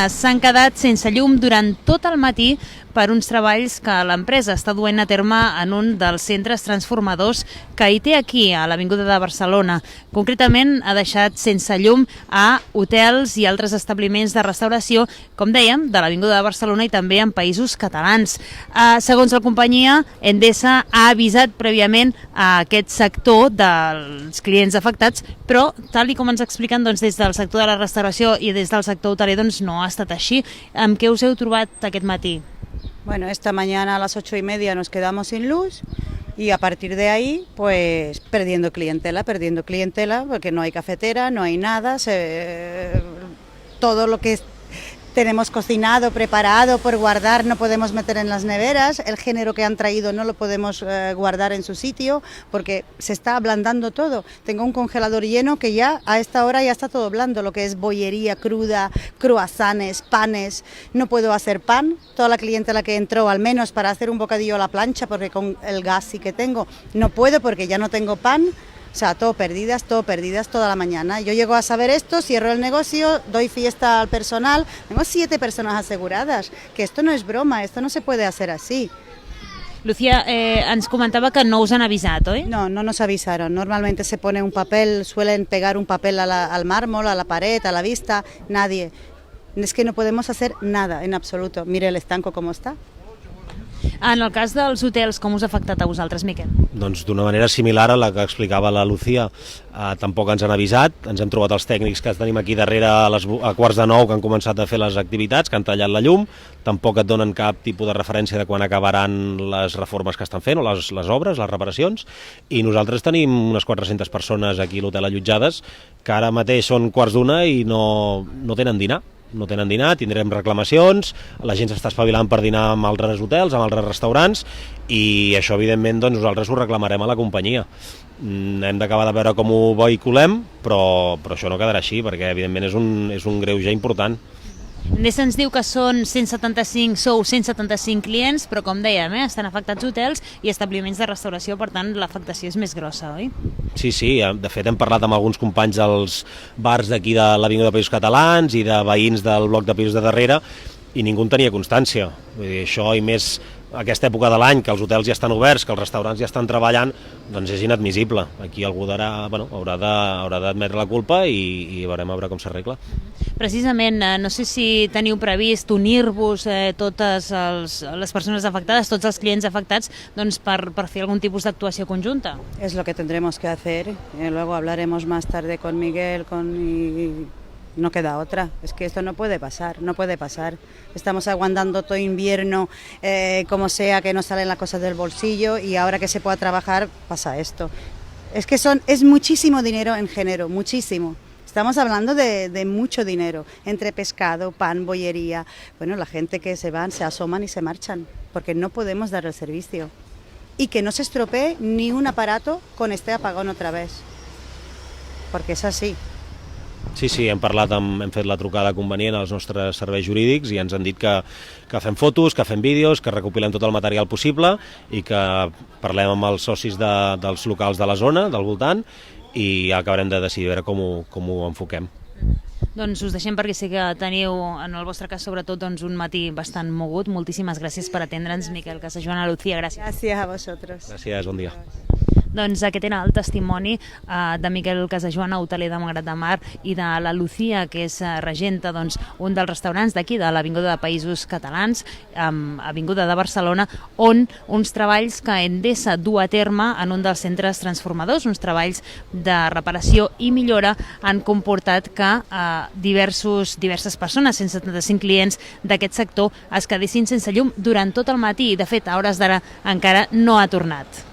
s'han quedat sense llum durant tot el matí per uns treballs que l'empresa està duent a terme en un dels centres transformadors que hi té aquí, a l'Avinguda de Barcelona. Concretament, ha deixat sense llum a hotels i altres establiments de restauració, com dèiem, de l'Avinguda de Barcelona i també en països catalans. Segons la companyia, Endesa ha avisat prèviament a aquest sector dels clients afectats, però, tal com ens expliquen des del sector de la restauració i des del sector hoteler, no ha estat així. Amb què us heu trobat aquest matí? Bueno, esta mañana a las 8:30 nos quedamos sin luz y a partir de ahí, pues perdiendo clientela, porque no hay cafetera, no hay nada, todo lo que tenemos cocinado, preparado por guardar, no podemos meter en las neveras, el género que han traído no lo podemos guardar en su sitio porque se está ablandando todo. Tengo un congelador lleno que ya a esta hora ya está todo blando, lo que es bollería cruda, croissants, panes. No puedo hacer pan, toda la clientela que entró, al menos para hacer un bocadillo a la plancha, porque con el gas sí que tengo, no puedo porque ya no tengo pan. O sea, todo perdidas toda la mañana. Yo llego a saber esto, cierro el negocio, doy fiesta al personal. Tengo 7 personas aseguradas, que esto no es broma, esto no se puede hacer así. Lucía, ens comentava que no us han avisat, oi? No, no nos avisaron. Normalmente se pone un papel, suelen pegar un papel al mármol, a la pared, a la vista. Nadie. Es que no podemos hacer nada en absoluto. Mire el estanco cómo está. En el cas dels hotels, com us ha afectat a vosaltres, Miquel? Doncs d'una manera similar a la que explicava la Lucía. Tampoc ens han avisat, ens hem trobat els tècnics que tenim aquí darrere a 8:45 que han començat a fer les activitats, que han tallat la llum, tampoc et donen cap tipus de referència de quan acabaran les reformes que estan fent o les obres, les reparacions, i nosaltres tenim unes 400 persones aquí a l'hotel allotjades que ara mateix són 12:15 i no tenen dinar. No tenen dinar, tindrem reclamacions, la gent s'està espavilant per dinar amb altres hotels, amb altres restaurants, i això, evidentment, nosaltres ho reclamarem a la companyia. Hem d'acabar de veure com ho vehiculem, però això no quedarà així, perquè, evidentment, és un greuge important. Endesa ens diu que sou 175 clients, però com dèiem, estan afectats hotels i establiments de restauració, per tant l'afectació és més grossa, oi? Sí, de fet hem parlat amb alguns companys dels bars d'aquí de l'Avinguda de Països Catalans i de veïns del bloc de pisos de darrere i ningú en tenia constància. Vull dir, això i més aquesta època de l'any, que els hotels ja estan oberts, que els restaurants ja estan treballant, doncs és inadmissible. Aquí algú haurà d'admetre la culpa i veurem a veure com s'arregla. Precisament, no sé si teniu previst unir-vos totes les persones afectades, tots els clients afectats, doncs per fer algun tipus d'actuació conjunta. Es lo que tendremos que hacer. Luego hablaremos más tarde con Miguel, no queda otra, es que esto no puede pasar. Estamos aguantando todo invierno, como sea, que nos salen las cosas del bolsillo y ahora que se pueda trabajar pasa esto. Es que es muchísimo dinero en género, muchísimo. Estamos hablando de mucho dinero, entre pescado, pan, bollería. Bueno, la gente que se van, se asoman y se marchan, porque no podemos dar el servicio. Y que no se estropee ni un aparato con este apagón otra vez, porque es así. Sí, hem fet la trucada convenient als nostres serveis jurídics i ens han dit que fem fotos, que fem vídeos, que recopilem tot el material possible i que parlem amb els socis dels locals de la zona, del voltant, i acabarem de decidir veure com ho enfoquem. Doncs us deixem perquè sé que teniu, en el vostre cas sobretot, un matí bastant mogut. Moltíssimes gràcies per atendre'ns, Miquel Casajoana, Lucía, gràcies. Gràcies a vosaltres. Gràcies, bon dia. Doncs aquest era el testimoni de Miquel Casajoana, hoteler de Malgrat de Mar, i de la Lucía, que és regenta un dels restaurants d'aquí, de l'Avinguda de Països Catalans, Avinguda de Barcelona, on uns treballs que Endesa du a terme en un dels centres transformadors, uns treballs de reparació i millora, han comportat que diverses persones, 175 clients d'aquest sector, es quedessin sense llum durant tot el matí i, de fet, a hores d'ara encara no ha tornat.